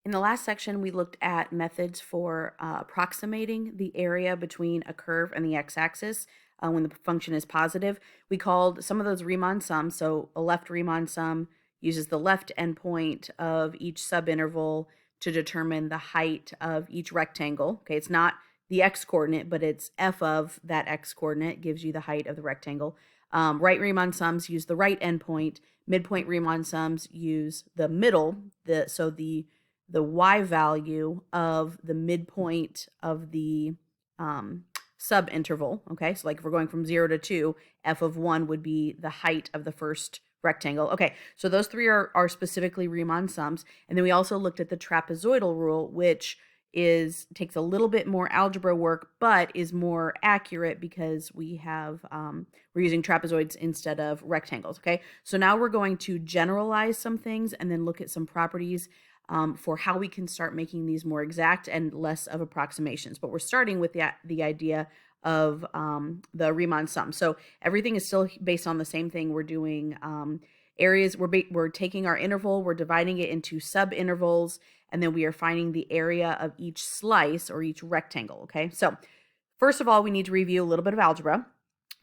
In the last section, we looked at methods for approximating the area between a curve and the x-axis when the function is positive. We called some of those Riemann sums. So a left Riemann sum uses the left endpoint of each subinterval to determine the height of each rectangle. Okay, it's not the x-coordinate, but it's f of that x-coordinate gives you the height of the rectangle. Right Riemann sums use the right endpoint. Midpoint Riemann sums use the middle, the y value of the midpoint of the subinterval. Okay, so like if we're going from 0 to 2, f of 1 would be the height of the first rectangle. Okay, so those three are specifically Riemann sums. And then we also looked at the trapezoidal rule, which takes a little bit more algebra work, but is more accurate because we're using trapezoids instead of rectangles. Okay, so now we're going to generalize some things and then look at some properties for how we can start making these more exact and less of approximations. But we're starting with the idea of the Riemann sum. So everything is still based on the same thing. We're doing areas. We're taking our interval, we're dividing it into subintervals, and then we are finding the area of each slice or each rectangle. Okay, so first of all, we need to review a little bit of algebra.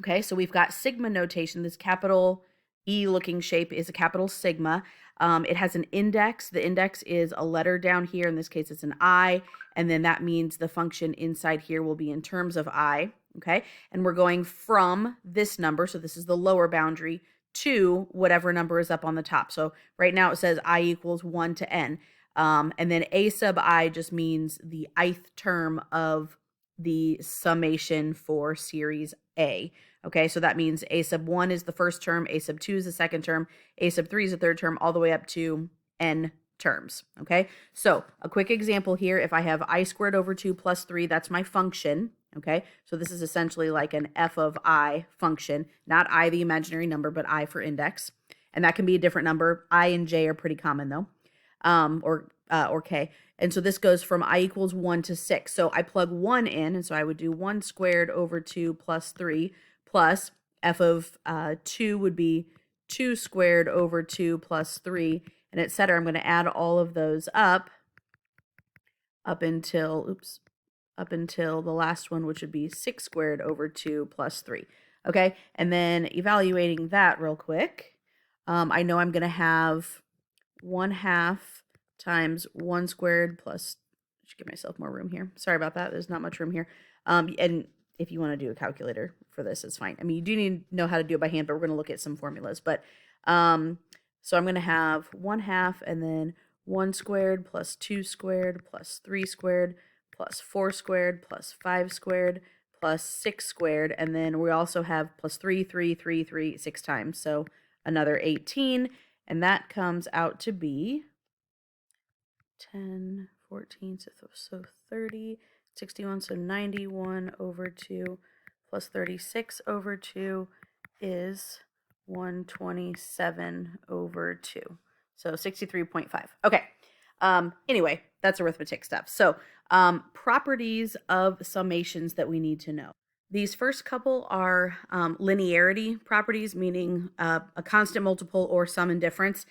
Okay, so we've got sigma notation. This capital E looking shape is a capital sigma. It has an index. The index is a letter down here. In this case, it's an I, and then that means the function inside here will be in terms of I. Okay, and we're going from this number, so this is the lower boundary, to whatever number is up on the top. So right now it says I equals 1 to n. And then a sub I just means the ith term of the summation for series A. Okay, so that means a sub 1 is the first term, a sub 2 is the second term, a sub 3 is the third term, all the way up to n terms. Okay, so a quick example here, if I have I squared over 2 plus 3, that's my function. Okay, so this is essentially like an f of I function, not I the imaginary number, but I for index. And that can be a different number. I and j are pretty common though, or k. And so this goes from I equals 1 to 6. So I plug 1 in, and so I would do 1 squared over 2 plus 3 plus f of 2 would be 2 squared over 2 plus 3, and et cetera. I'm going to add all of those up until the last one, which would be 6 squared over 2 plus 3. Okay, and then evaluating that real quick, I know I'm going to have 1/2 times 1 squared plus, I should give myself more room here. Sorry about that. There's not much room here. And if you want to do a calculator for this, it's fine. I mean, you do need to know how to do it by hand, but we're going to look at some formulas. But so I'm going to have 1/2 and then 1 squared plus 2 squared plus 3 squared plus 4 squared plus 5 squared plus 6 squared. And then we also have plus 3, 3, 3, 3, 6 times. So another 18. And that comes out to be 10, 14, so 30, 61, so 91 over 2 plus 36 over 2 is 127 over 2. So 63.5. Okay. Anyway, that's arithmetic stuff. So properties of summations that we need to know. These first couple are linearity properties, meaning a constant multiple or sum and difference.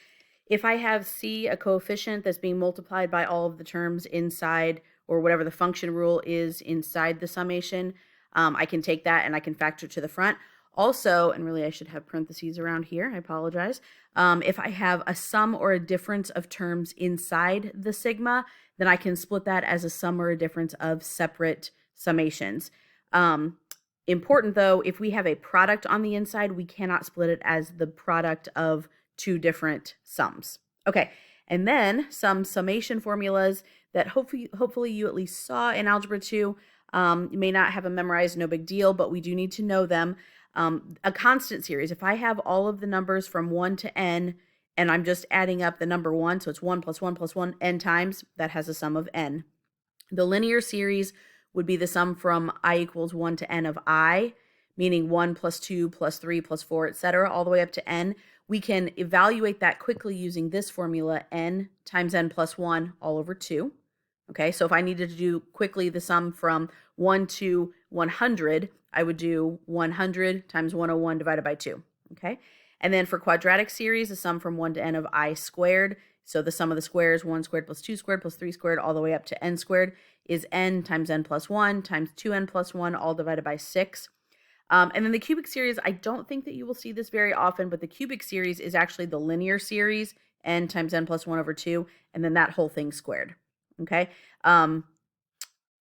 If I have C, a coefficient that's being multiplied by all of the terms inside, or whatever the function rule is inside the summation, I can take that and I can factor to the front. Also, and really I should have parentheses around here, I apologize. If I have a sum or a difference of terms inside the sigma, then I can split that as a sum or a difference of separate summations. Important though, if we have a product on the inside, we cannot split it as the product of two different sums. Okay, and then some summation formulas that hopefully you at least saw in Algebra 2. You may not have them memorized, no big deal, but we do need to know them. A constant series, if I have all of the numbers from 1 to n, and I'm just adding up the number 1, so it's 1 plus 1 plus 1 n times, that has a sum of n. The linear series would be the sum from I equals 1 to n of I, meaning 1 plus 2 plus 3 plus 4, etc., all the way up to n. We can evaluate that quickly using this formula, n times n plus 1 all over 2. Okay, so if I needed to do quickly the sum from 1 to 100, I would do 100 times 101 divided by 2. Okay, and then for quadratic series, the sum from 1 to n of I squared So the sum of the squares, 1 squared plus 2 squared plus 3 squared, all the way up to n squared, is n times n plus 1 times 2n plus 1, all divided by 6. And then the cubic series, I don't think that you will see this very often, but the cubic series is actually the linear series, n times n plus 1 over 2, and then that whole thing squared. Okay.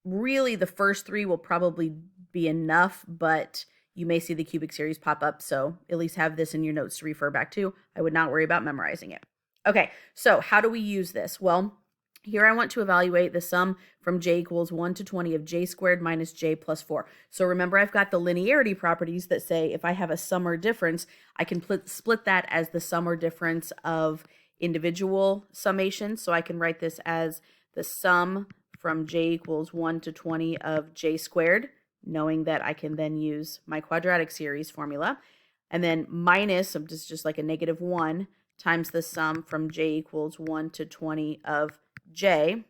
Really, the first three will probably be enough, but you may see the cubic series pop up, so at least have this in your notes to refer back to. I would not worry about memorizing it. Okay, so how do we use this? Well, here I want to evaluate the sum from j equals 1 to 20 of j squared minus j plus 4. So remember, I've got the linearity properties that say if I have a sum or difference, I can split that as the sum or difference of individual summations. So I can write this as the sum from j equals 1 to 20 of j squared, knowing that I can then use my quadratic series formula, and then minus, just like a negative 1, times the sum from j equals 1 to 20 of j,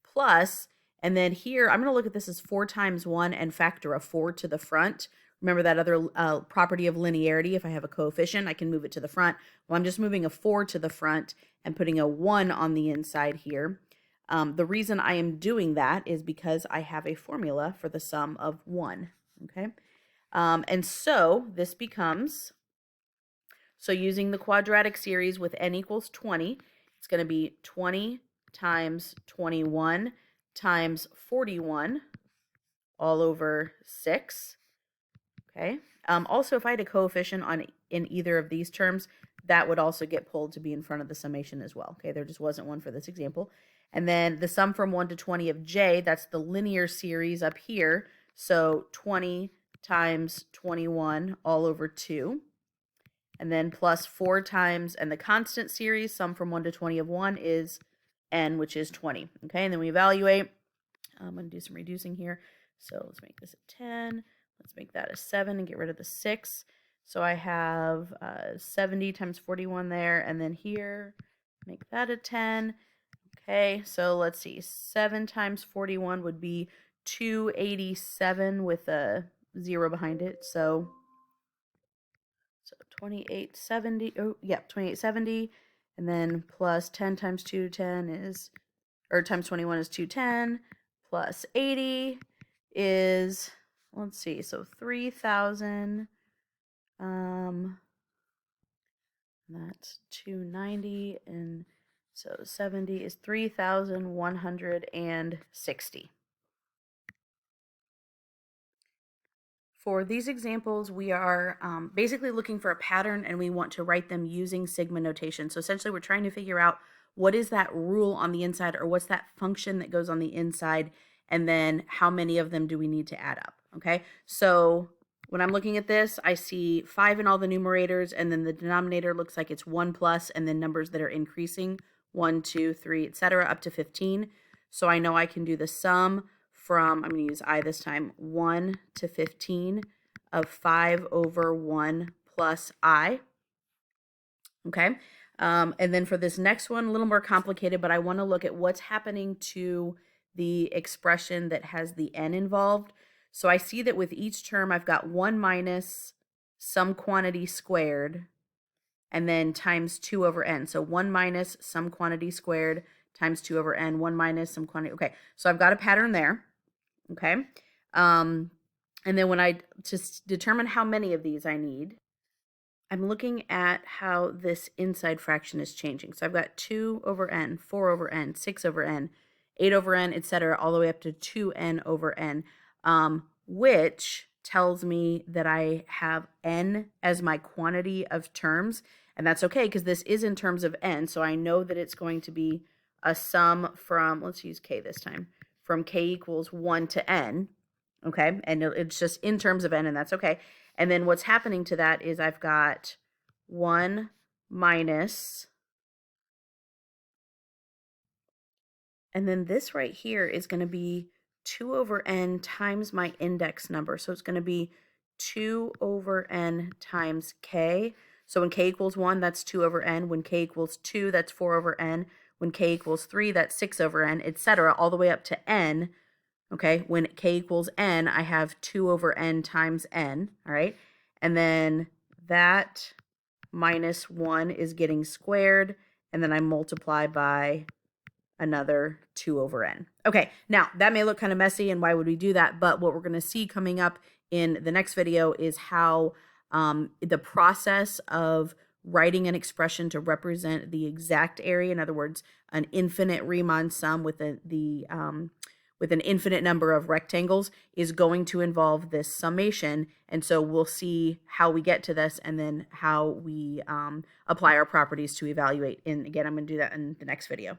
plus, and then here I'm going to look at this as 4 times 1 and factor a 4 to the front. Remember that other property of linearity, if I have a coefficient, I can move it to the front. Well, I'm just moving a 4 to the front and putting a 1 on the inside here. The reason I am doing that is because I have a formula for the sum of 1, okay? And so this becomes, so using the quadratic series with n equals 20, it's going to be 20 times 21 times 41 all over 6, okay? Also, if I had a coefficient in either of these terms, that would also get pulled to be in front of the summation as well, okay? There just wasn't one for this example. And then the sum from 1 to 20 of j, that's the linear series up here. So 20 times 21 all over 2. And then plus 4 times, and the constant series, sum from 1 to 20 of 1 is n, which is 20. Okay, and then we evaluate. I'm going to do some reducing here. So let's make this a 10. Let's make that a 7 and get rid of the 6. So I have 70 times 41 there, and then here, make that a 10. Okay, so let's see, 7 times 41 would be 287 with a 0 behind it. So 2870, oh yeah, 2870, and then plus 10 times 210 is, or times 21 is 210, plus 80 is, let's see, so 3,000, that's 290, and so 70 is 3,160. For these examples, we are basically looking for a pattern, and we want to write them using sigma notation. So essentially, we're trying to figure out what is that rule on the inside, or what's that function that goes on the inside, and then how many of them do we need to add up, okay? So when I'm looking at this, I see 5 in all the numerators, and then the denominator looks like it's 1 plus, and then numbers that are increasing, 1, 2, 3, etc., up to 15. So I know I can do the sum from, I'm going to use I this time, 1 to 15 of 5 over 1 plus I. Okay. And then for this next one, a little more complicated, but I want to look at what's happening to the expression that has the n involved. So I see that with each term, I've got 1 minus some quantity squared, and then times 2 over n. So 1 minus some quantity squared times 2 over n, 1 minus some quantity. Okay, so I've got a pattern there. Okay. And then when I just determine how many of these I need, I'm looking at how this inside fraction is changing. So I've got 2 over n, 4 over n, 6 over n, 8 over n, etc., all the way up to 2n over n, which tells me that I have n as my quantity of terms. And that's okay, because this is in terms of n. So I know that it's going to be a sum from, let's use k this time, from k equals 1 to n, okay? And it's just in terms of n, and that's okay. And then what's happening to that is I've got 1 minus, and then this right here is going to be 2 over n times my index number. So it's going to be 2 over n times k. So when k equals 1, that's 2 over n. When k equals 2, that's 4 over n. When k equals 3, that's 6 over n, etc., all the way up to n. Okay, when k equals n, I have 2 over n times n, all right? And then that minus 1 is getting squared, and then I multiply by another 2 over n. Okay, now that may look kind of messy, and why would we do that? But what we're going to see coming up in the next video is how the process of writing an expression to represent the exact area, in other words, an infinite Riemann sum with with an infinite number of rectangles, is going to involve this summation. And so we'll see how we get to this, and then how we apply our properties to evaluate. And again, I'm going to do that in the next video.